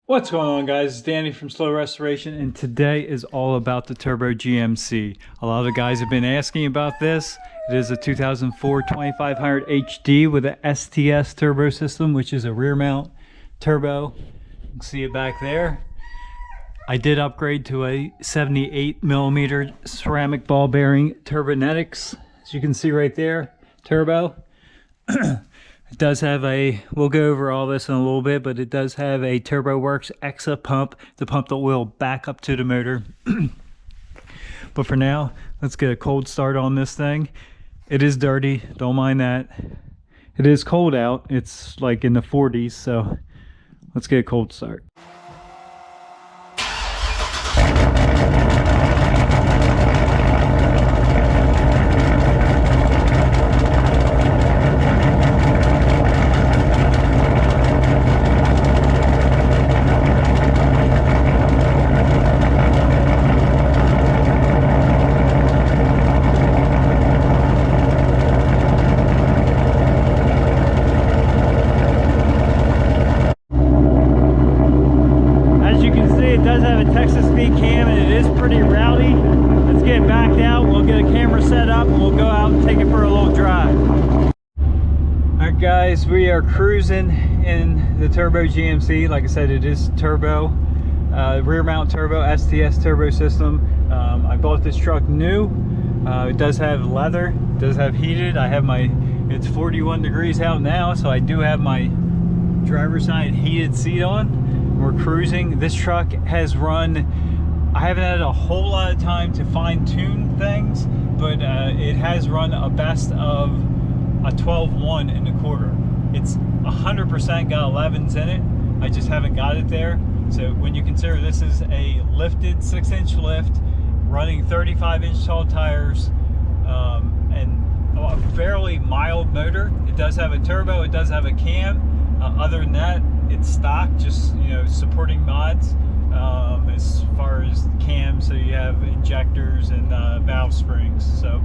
What's going on, guys? It's Danny from Slow Restoration, and today is all about the Turbo GMC. A lot of the guys have been asking about this. It is a 2004 2500 HD with an STS turbo system, which is a rear mount turbo. You can see it back there. I did upgrade to a 78 millimeter ceramic ball bearing Turbonetics, as you can see right there, turbo. It does have a, we'll go over all this in a little bit, but it does have a TurboWorks EXA pump, the pump that will back up to the motor. But for now, let's get a cold start on this thing. It is dirty, don't mind that. It is cold out, it's like in the 40s, so let's get a cold start. Guys, we are cruising in the Turbo GMC. Like I said, it is turbo, rear mount turbo, STS turbo system. I bought this truck new. It does have leather, it does have heated. I have my, it's 41 degrees out now, so I do have my driver's side heated seat on. We're cruising. This truck has run, I haven't had a whole lot of time to fine tune things, but it has run a best of a 12.1 in the quarter. It's 100% got 11s in it. I just haven't got it there. So when you consider this is a lifted 6-inch lift, running 35-inch tall tires, and a fairly mild motor. It does have a turbo, it does have a cam. Other than that, it's stock, just, you know, supporting mods as far as cam. So you have injectors and valve springs. So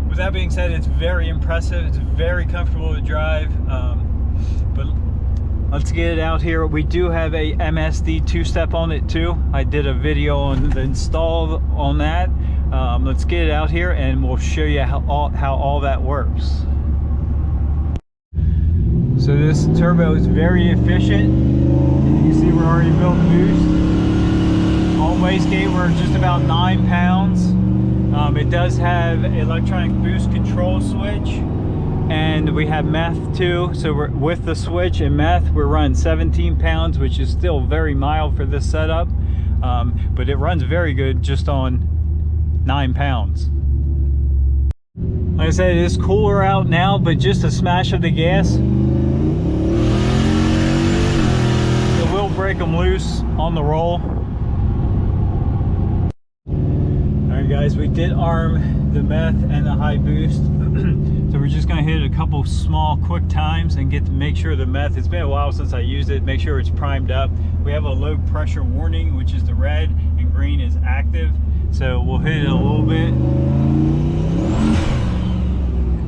with that being said, it's very impressive. It's very comfortable to drive. But let's get it out here. We do have a MSD two-step on it too. I did a video on the install on that. Let's get it out here and we'll show you how all that works. So this turbo is very efficient. You can see we're already built boost. On wastegate, we're just about 9 pounds. It does have electronic boost control switch, and we have meth too. So we're, with the switch and meth, we're running 17 pounds, which is still very mild for this setup. But it runs very good just on 9 pounds. Like I said, it is cooler out now, but just a smash of the gas, it will break them loose on the roll. Guys, we did arm the meth and the high boost. So we're just going to hit a couple small quick times and get to make sure the meth, it's been a while since I used it, make sure it's primed up. We have a low pressure warning, which is the red, and green is active. So we'll hit it a little bit.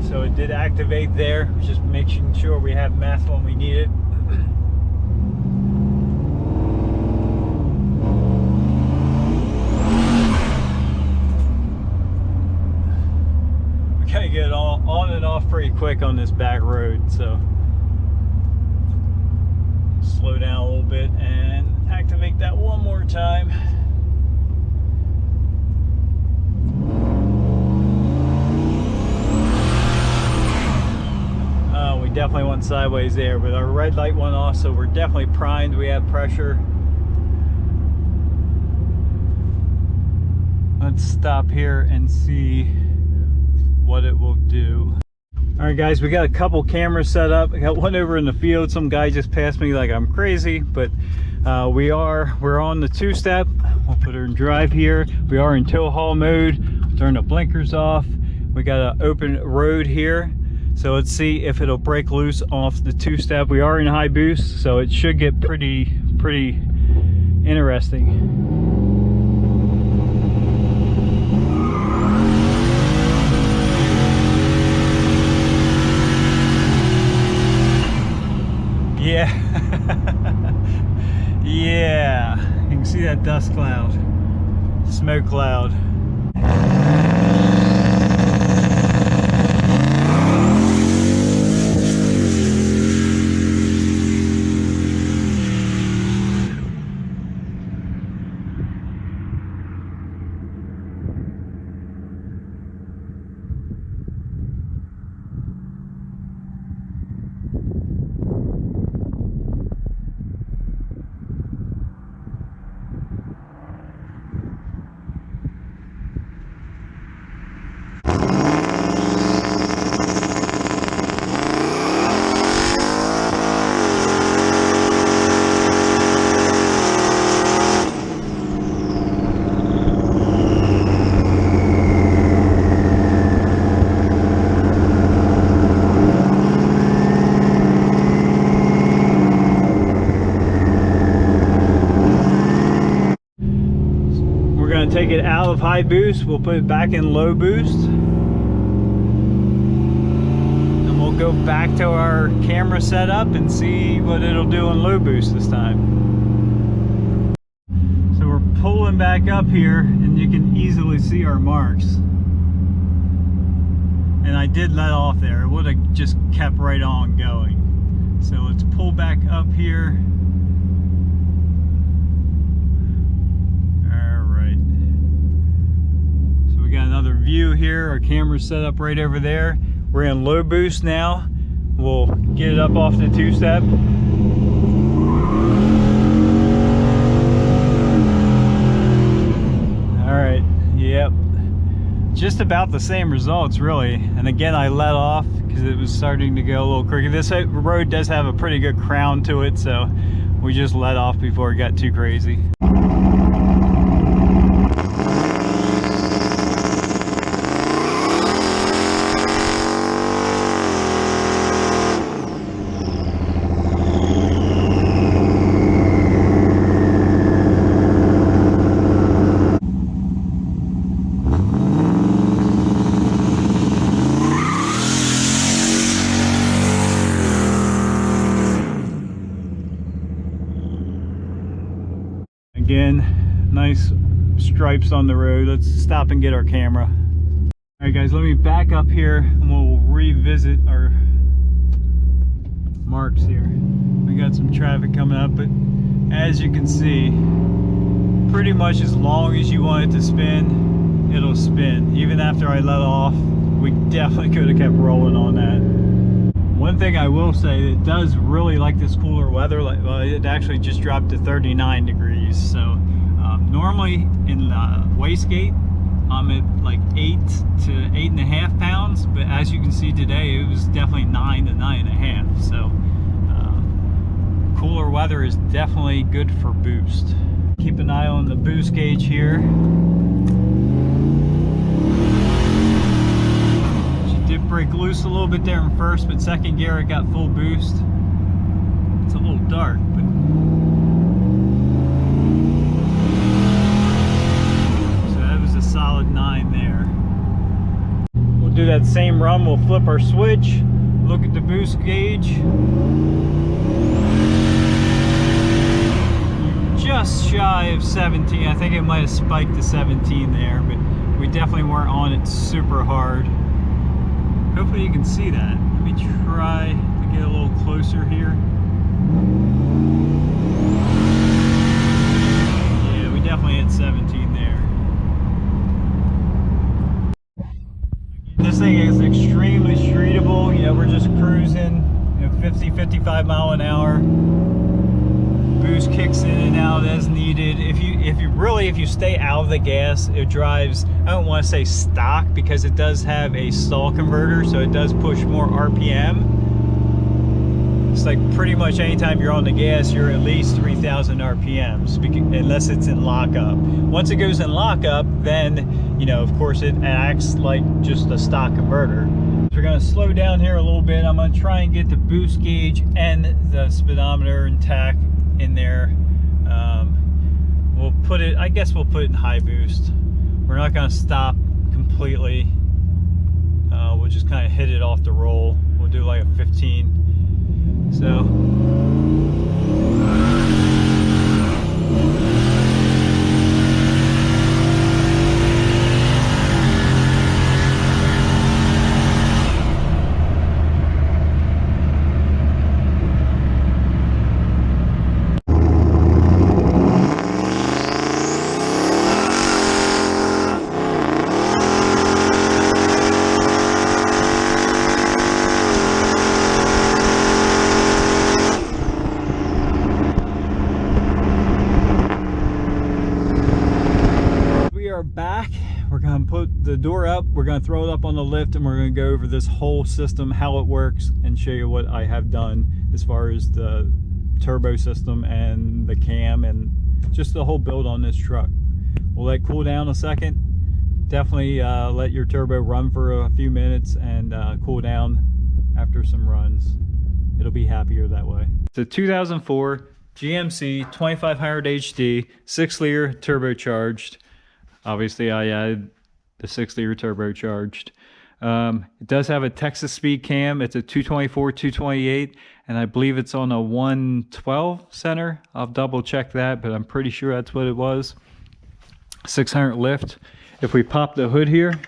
So it did activate there, just making sure we have meth when we need it. Gotta get it all on and off pretty quick on this back road, so slow down a little bit and activate that one more time. We definitely went sideways there, but our red light went off, so we're definitely primed. We have pressure. Let's stop here and see what it will do. All right, guys, we got a couple cameras set up. I got one over in the field. Some guy just passed me like I'm crazy, but we're on the two-step. We'll put her in drive here. We are in tow haul mode. Turn the blinkers off. We got an open road here, so let's see if it'll break loose off the two-step. We are in high boost, so it should get pretty interesting. Yeah. see that dust cloud, smoke cloud. Take it out of high boost, we'll put it back in low boost, and we'll go back to our camera setup and see what it'll do in low boost this time. So we're pulling back up here and you can easily see our marks, and I did let off there. It would have just kept right on going. So let's pull back up here. Got another view here. Our camera's set up right over there. We're in low boost now. We'll get it up off the two-step. All right, yep. Just about the same results, really. And again, I let off because it was starting to go a little crooked. This road does have a pretty good crown to it, so we just let off before it got too crazy. Again, nice stripes on the road. Let's stop and get our camera. All right guys, let me back up here and we'll revisit our marks here. We got some traffic coming up, but as you can see, pretty much as long as you want it to spin, it'll spin. Even after I let off, we definitely could have kept rolling on that. One thing I will say, it does really like this cooler weather. Well, it actually just dropped to 39 degrees. So normally in wastegate, I'm at like 8 to 8.5 pounds. But as you can see today, it was definitely 9 to 9.5. So cooler weather is definitely good for boost. Keep an eye on the boost gauge here. Did break loose a little bit there in first, but second gear it got full boost. It's a little dark, but so that was a solid 9 there. We'll do that same run. We'll flip our switch, look at the boost gauge. Just shy of 17. I think it might have spiked to 17 there, but we definitely weren't on it super hard. Hopefully you can see that. Let me try to get a little closer here. Yeah, we definitely hit 17 there. This thing is extremely streetable. You know, we're just cruising, you know, 50, 55 mile an hour. Boost kicks in and out as needed. If you stay out of the gas, it drives, I don't want to say stock because it does have a stall converter, so it does push more RPM. It's like pretty much anytime you're on the gas, you're at least 3,000 RPMs, unless it's in lockup. Once it goes in lockup, then, you know, of course it acts like just a stock converter. So we're going to slow down here a little bit. I'm going to try and get the boost gauge and the speedometer intact in there. We'll put it, I guess we'll put it in high boost. We're not going to stop completely. We'll just kind of hit it off the roll. We'll do like a 15. So back. We're gonna put the door up, we're gonna throw it up on the lift, and we're gonna go over this whole system, how it works, and show you what I have done as far as the turbo system and the cam and just the whole build on this truck. We'll let it cool down a second. Definitely let your turbo run for a few minutes and cool down after some runs. It'll be happier that way. It's a 2004 GMC 2500 HD 6-liter turbocharged. Obviously I added the 6-liter turbocharged. It does have a Texas speed cam. It's a 224 228, and I believe it's on a 112 center. I'll double check that, but I'm pretty sure that's what it was. 600 lift. If we pop the hood here,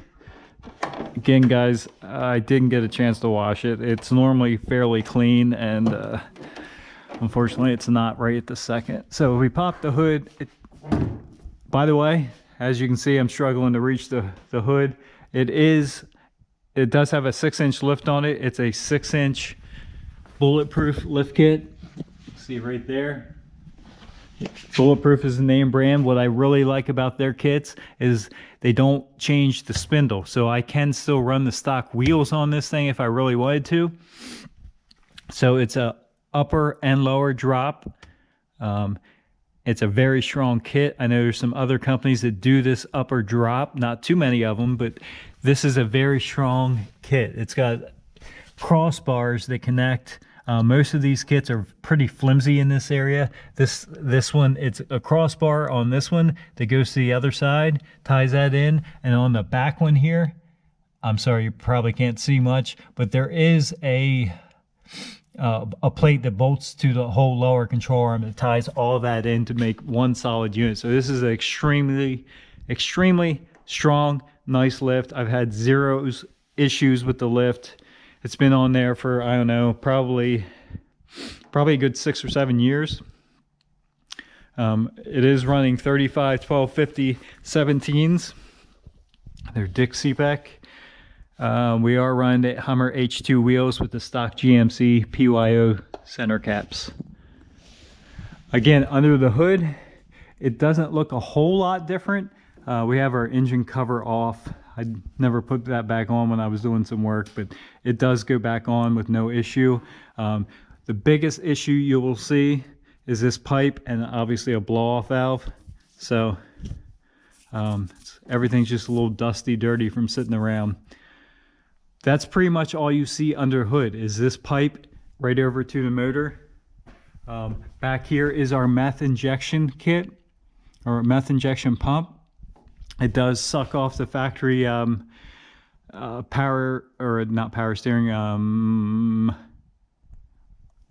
again guys, I didn't get a chance to wash it. It's normally fairly clean, and unfortunately it's not right at the second. So if we pop the hood, by the way, as you can see, I'm struggling to reach the hood. It does have a 6-inch lift on it. It's a 6-inch bulletproof lift kit. See right there. Bulletproof is the name brand. What I really like about their kits is they don't change the spindle. So I can still run the stock wheels on this thing if I really wanted to. So it's a upper and lower drop. It's a very strong kit. I know there's some other companies that do this upper drop, not too many of them, but this is a very strong kit. It's got crossbars that connect. Most of these kits are pretty flimsy in this area. This one, it's a crossbar on this one that goes to the other side, ties that in, and on the back one here, I'm sorry, you probably can't see much, but there is a plate that bolts to the whole lower control arm that ties all that in to make one solid unit. So this is an extremely strong, nice lift. I've had zero issues with the lift. It's been on there for, I don't know, probably a good 6 or 7 years. It is running 35 1250 17s. They're Dick CPEC. We are running Hummer H2 wheels with the stock GMC PYO center caps. Again, under the hood, it doesn't look a whole lot different. We have our engine cover off. I never put that back on when I was doing some work, but it does go back on with no issue. The biggest issue you will see is this pipe and obviously a blow-off valve. So everything's just a little dusty, dirty from sitting around. That's pretty much all you see under hood is this pipe right over to the motor. Back here is our meth injection kit, or meth injection pump. It does suck off the factory power, or not power steering,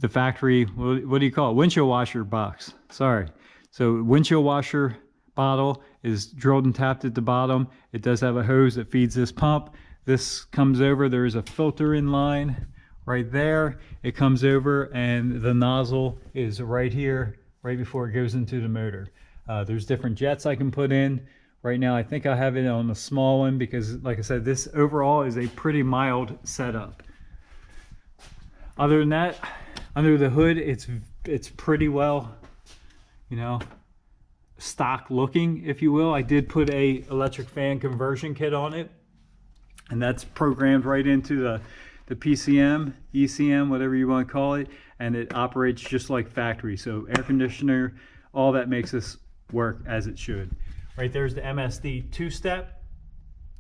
the factory, what do you call it? Windshield washer box, sorry. So windshield washer bottle is drilled and tapped at the bottom. It does have a hose that feeds this pump. This comes over, there's a filter in line right there. It comes over and the nozzle is right here, right before it goes into the motor. There's different jets I can put in. Right now I think I have it on the small one because, like I said, this overall is a pretty mild setup. Other than that, under the hood, it's pretty well, you know, stock looking, if you will. I did put a electric fan conversion kit on it, and that's programmed right into the PCM, ECM, whatever you want to call it, and it operates just like factory. So air conditioner, all that makes this work as it should. Right there's the MSD two-step.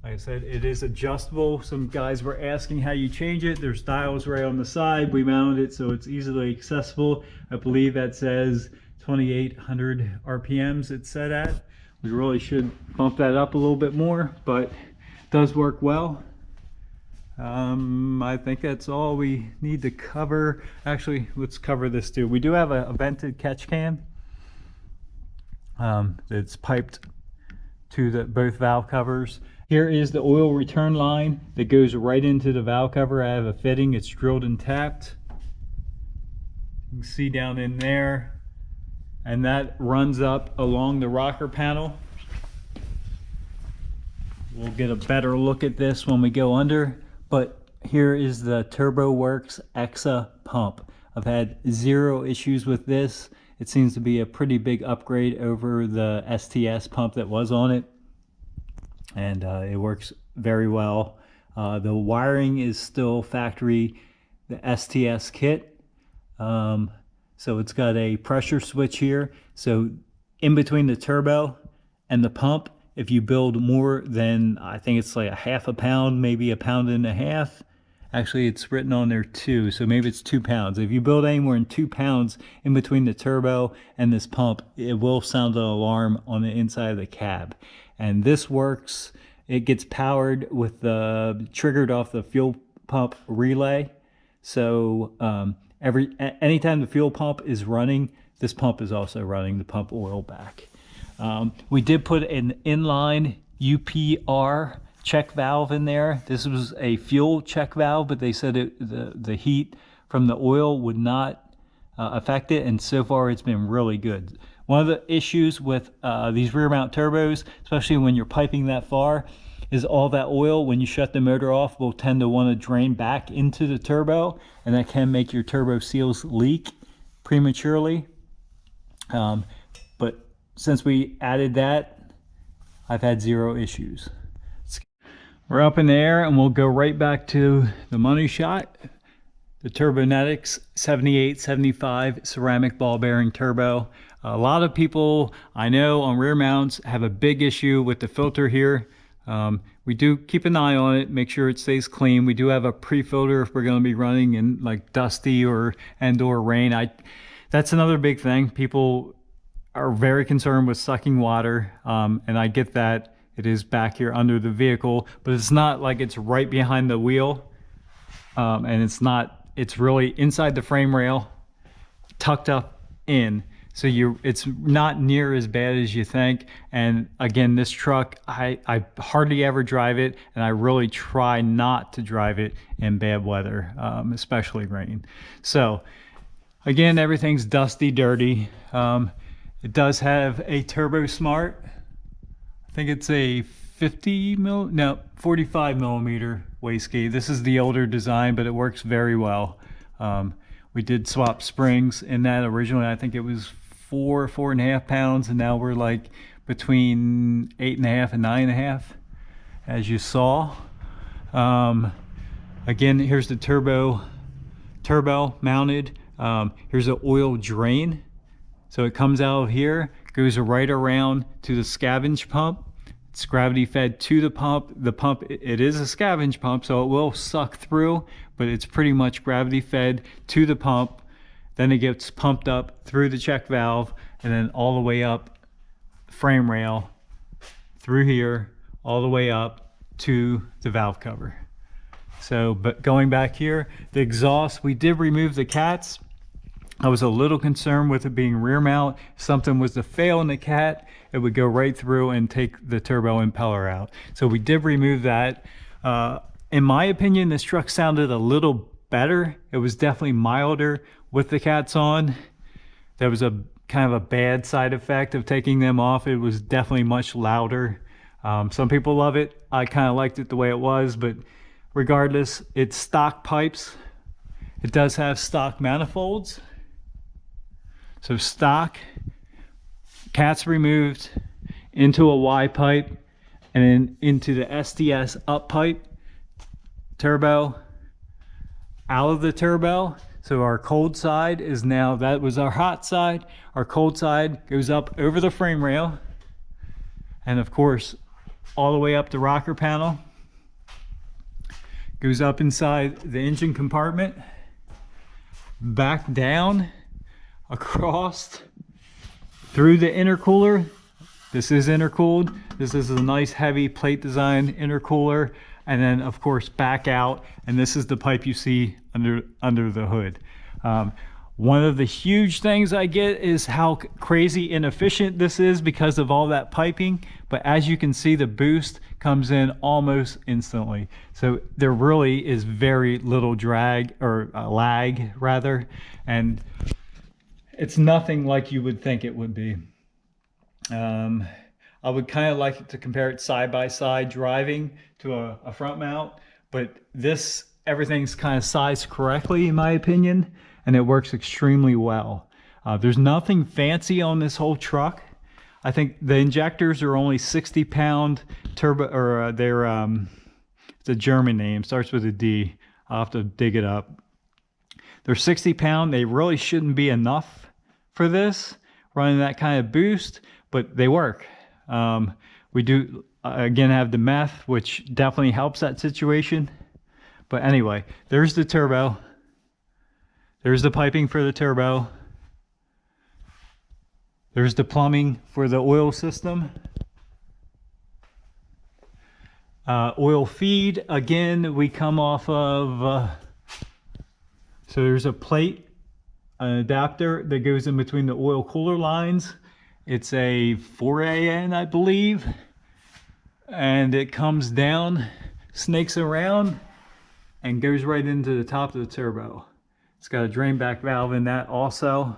Like I said, it is adjustable. Some guys were asking how you change it. There's dials right on the side. We mounted it so it's easily accessible. I believe that says 2,800 RPMs it's set at. We really should bump that up a little bit more, but it does work well. I think that's all we need to cover. Actually, let's cover this too. We do have a vented catch can. It's piped to both valve covers. Here is the oil return line that goes right into the valve cover. I have a fitting, it's drilled and tapped. You can see down in there, and that runs up along the rocker panel. We'll get a better look at this when we go under, but here is the TurboWorks EXA pump. I've had zero issues with this. It seems to be a pretty big upgrade over the STS pump that was on it. and it works very well. The wiring is still factory, the STS kit. So it's got a pressure switch here. So in between the turbo and the pump, if you build more than, I think it's like a half a pound, maybe a pound and a half. Actually, it's written on there 2, so maybe it's 2 pounds. If you build any more than 2 pounds in between the turbo and this pump, it will sound an alarm on the inside of the cab. And this works, it gets powered with the, triggered off the fuel pump relay. So anytime the fuel pump is running, this pump is also running the pump oil back. We did put an inline UPR check valve in there. This was a fuel check valve, but they said the heat from the oil would not affect it, and so far it's been really good. One of the issues with these rear mount turbos, especially when you're piping that far, is all that oil, when you shut the motor off, will tend to want to drain back into the turbo, and that can make your turbo seals leak prematurely. But since we added that, I've had 0 issues. We're up in the air, and we'll go right back to the money shot. The Turbonetics 7875 ceramic ball bearing turbo. A lot of people I know on rear mounts have a big issue with the filter here. We do keep an eye on it, make sure it stays clean. We do have a pre-filter if we're going to be running in like dusty or rain. That's another big thing. People are very concerned with sucking water, and I get that. It is back here under the vehicle, but it's not like it's right behind the wheel, and it's really inside the frame rail, tucked up in. So it's not near as bad as you think. And again, this truck, I hardly ever drive it, and I really try not to drive it in bad weather, especially rain. So again, everything's dusty, dirty. It does have a Turbo Smart. I think it's a 45 millimeter wastegate. This is the older design, but it works very well. We did swap springs in that originally. I think it was 4.5 pounds, and now we're like between 8.5 and 9.5, as you saw. Again, here's the turbo mounted. Here's an oil drain. So it comes out of here, goes right around to the scavenge pump. It's gravity fed to the pump. The pump, it is a scavenge pump, so it will suck through, but it's pretty much gravity fed to the pump. Then it gets pumped up through the check valve, and then all the way up frame rail, through here, all the way up to the valve cover. So, but going back here, the exhaust, we did remove the cats. I was a little concerned with it being rear mount. If something was to fail in the cat, it would go right through and take the turbo impeller out. So we did remove that. In my opinion, this truck sounded a little better. It was definitely milder with the cats on. There was a kind of a bad side effect of taking them off. It was definitely much louder. Some people love it. I kind of liked it the way it was, but regardless, it's stock pipes. It does have stock manifolds. So stock, cats removed, into a Y pipe, and then into the STS up pipe, turbo, out of the turbo. So our cold side is now, that was our hot side. Our cold side goes up over the frame rail, and of course, all the way up the rocker panel. Goes up inside the engine compartment, back down, across, through the intercooler. This is intercooled. This is a nice heavy plate design intercooler. And then of course back out, and this is the pipe you see under the hood. One of the huge things I get is how crazy inefficient this is because of all that piping, but as you can see, the boost comes in almost instantly. So there really is very little drag, or lag rather, and it's nothing like you would think it would be. I would kind of like to compare it side by side driving to a front mount, but this, everything's kind of sized correctly in my opinion, and it works extremely well. There's nothing fancy on this whole truck. I think the injectors are only 60-pound turbo, or they're it's a German name, starts with a D. I'll have to dig it up. They're 60-pound. They really shouldn't be enough for this, running that kind of boost, but they work. We do again have the meth, which definitely helps that situation. But anyway, there's the turbo. There's the piping for the turbo. There's the plumbing for the oil system. Oil feed, again, we come off of, so there's a plate, an adapter that goes in between the oil cooler lines. It's a 4AN, I believe. And it comes down, snakes around, and goes right into the top of the turbo. It's got a drain back valve in that also,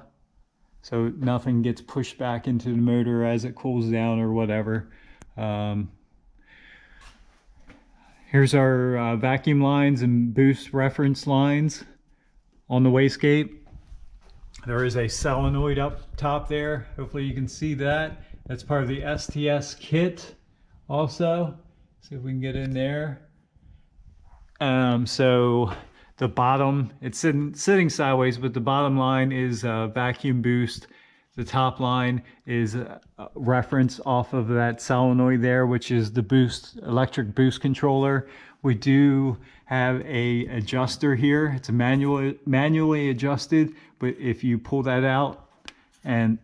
so nothing gets pushed back into the motor as it cools down or whatever. Here's our vacuum lines and boost reference lines on the wastegate. There is a solenoid up top there. Hopefully you can see that. That's part of the STS kit also. See if we can get in there. So the bottom, it's sitting sideways, but the bottom line is vacuum boost. The top line is reference off of that solenoid there, which is the boost, electric boost controller. We do have a adjuster here. It's a manually adjusted, but if you pull that out, and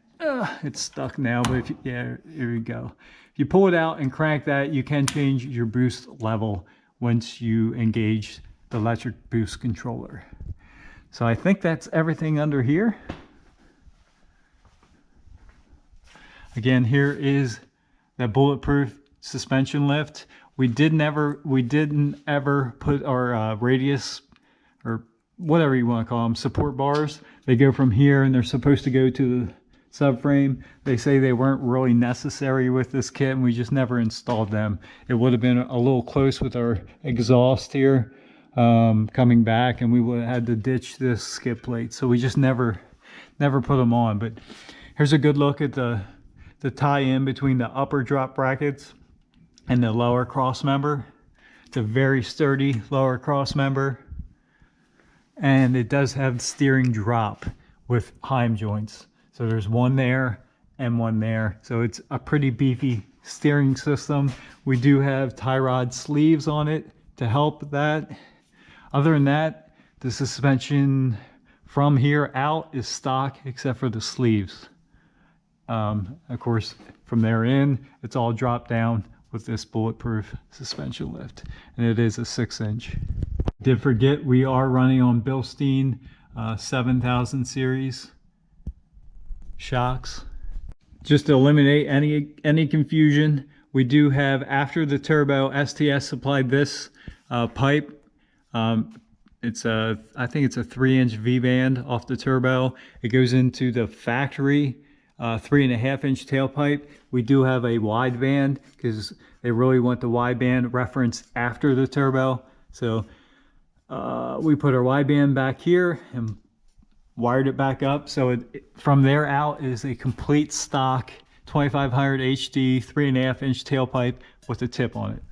it's stuck now, but if you, yeah, here we go. If you pull it out and crank that, you can change your boost level once you engage the electric boost controller. So I think that's everything under here. Again, here is that bulletproof suspension lift. We didn't ever put our radius, or whatever you want to call them, support bars. They go from here and they're supposed to go to the subframe. They say they weren't really necessary with this kit, and we just never installed them. It would have been a little close with our exhaust here coming back, and we would have had to ditch this skid plate. So we just never put them on. But here's a good look at the tie-in between the upper drop brackets and the lower cross member. It's a very sturdy lower cross member, and it does have steering drop with Heim joints. So there's one there and one there. So it's a pretty beefy steering system. We do have tie rod sleeves on it to help that. Other than that, the suspension from here out is stock except for the sleeves. Of course, from there in, it's all dropped down with this bulletproof suspension lift, and it is a 6-inch. Did forget, we are running on Bilstein 7000 series shocks. Just to eliminate any confusion, we do have, after the turbo, STS supplied this pipe. It's a, I think it's a 3-inch V-band off the turbo. It goes into the factory 3.5-inch tailpipe. We do have a wide band because they really want the wide band reference after the turbo. So we put our wide band back here and wired it back up. So from there out is a complete stock 2500 HD 3.5-inch tailpipe with a tip on it.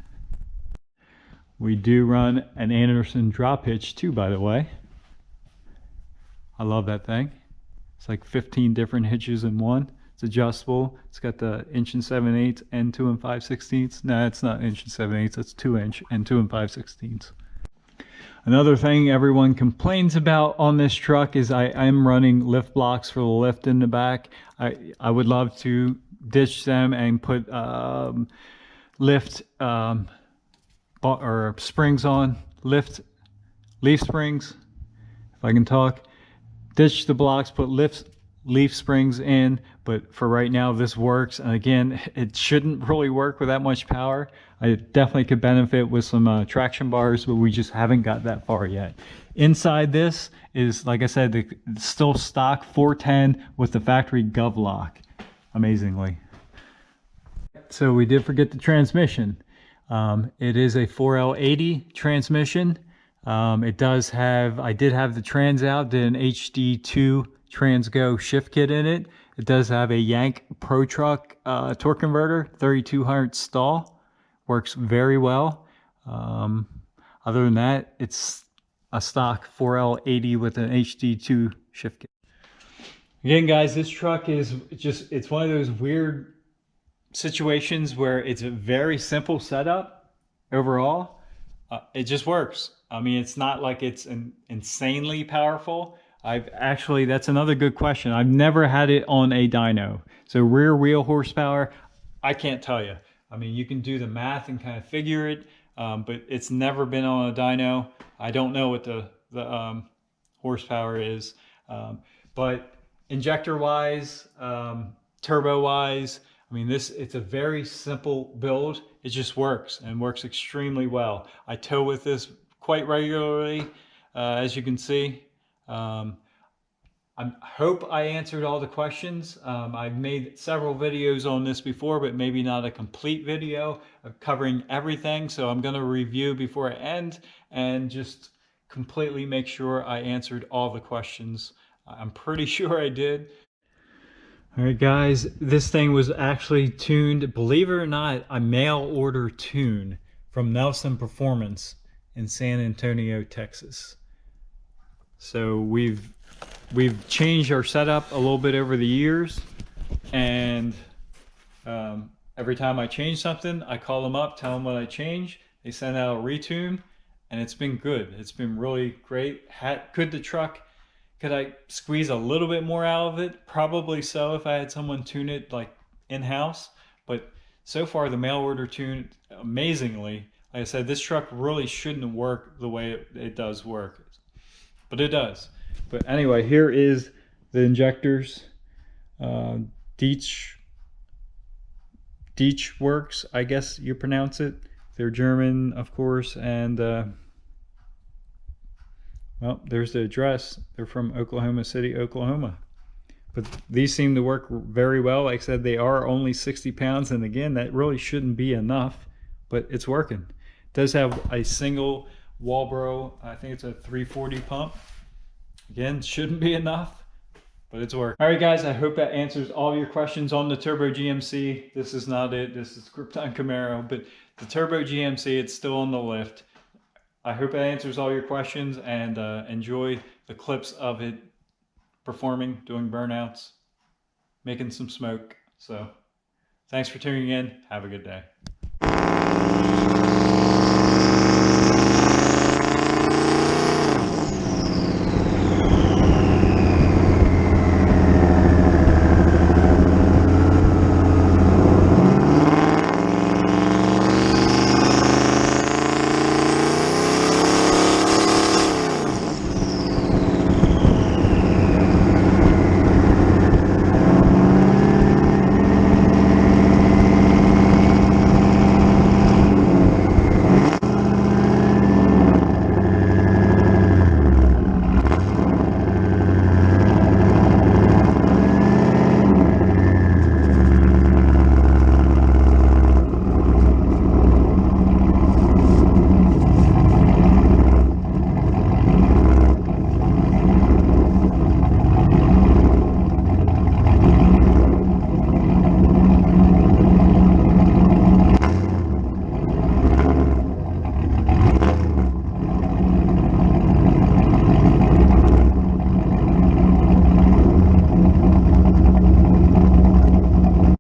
We do run an Anderson drop hitch too, by the way. I love that thing. It's like 15 different hitches in one. It's adjustable. It's got the 1 7/8 and 2 5/16. No, it's not 1 7/8. It's 2-inch and 2 5/16. Another thing everyone complains about on this truck is I'm running lift blocks for the lift in the back. I would love to ditch them and put lift or springs on, lift leaf springs, if I can talk. Ditch the blocks, put leaf springs in, but for right now this works. And again, it shouldn't really work with that much power. I definitely could benefit with some traction bars, but we just haven't got that far yet. Inside this is, like I said, the still stock 410 with the factory gov lock, amazingly. So we did forget the transmission. It is a 4L80 transmission. It does have, I did have the trans out, did an HD2 Transgo shift kit in it. It does have a Yank Pro Truck torque converter, 3200 stall. Works very well. Other than that, it's a stock 4L80 with an HD2 shift kit. Again, guys, this truck is just, it's one of those weird situations where it's a very simple setup overall. It just works. I mean, it's not like it's insanely powerful. That's another good question. I've never had it on a dyno. So rear wheel horsepower, I can't tell you. I mean, you can do the math and kind of figure it, but it's never been on a dyno. I don't know what the horsepower is, but injector wise, turbo wise, I mean, it's a very simple build. It just works and works extremely well. I tow with this quite regularly, as you can see. I hope I answered all the questions. I've made several videos on this before, but maybe not a complete video of covering everything. So I'm going to review before I end and just completely make sure I answered all the questions. I'm pretty sure I did. All right, guys, this thing was actually tuned, believe it or not, a mail order tune from Nelson Performance in San Antonio, Texas. So we've changed our setup a little bit over the years, and every time I change something, I call them up, tell them what I changed. They send out a retune, and it's been good. It's been really great. Could the truck, could I squeeze a little bit more out of it? Probably so if I had someone tune it like in-house. But so far the mail order tune, amazingly, like I said, this truck really shouldn't work the way it does work. But it does. But anyway, here is the injectors. Dietz Works, I guess you pronounce it. They're German, of course, and well, there's the address. They're from Oklahoma City, Oklahoma. But these seem to work very well. Like I said, they are only 60 pounds. And again, that really shouldn't be enough, but it's working. It does have a single Walbro, I think it's a 340 pump. Again, shouldn't be enough, but it's working. All right, guys, I hope that answers all your questions on the Turbo GMC. This is not it. This is Krypton Camaro, but the Turbo GMC, it's still on the lift. I hope that answers all your questions, and enjoy the clips of it performing, doing burnouts, making some smoke. So thanks for tuning in. Have a good day.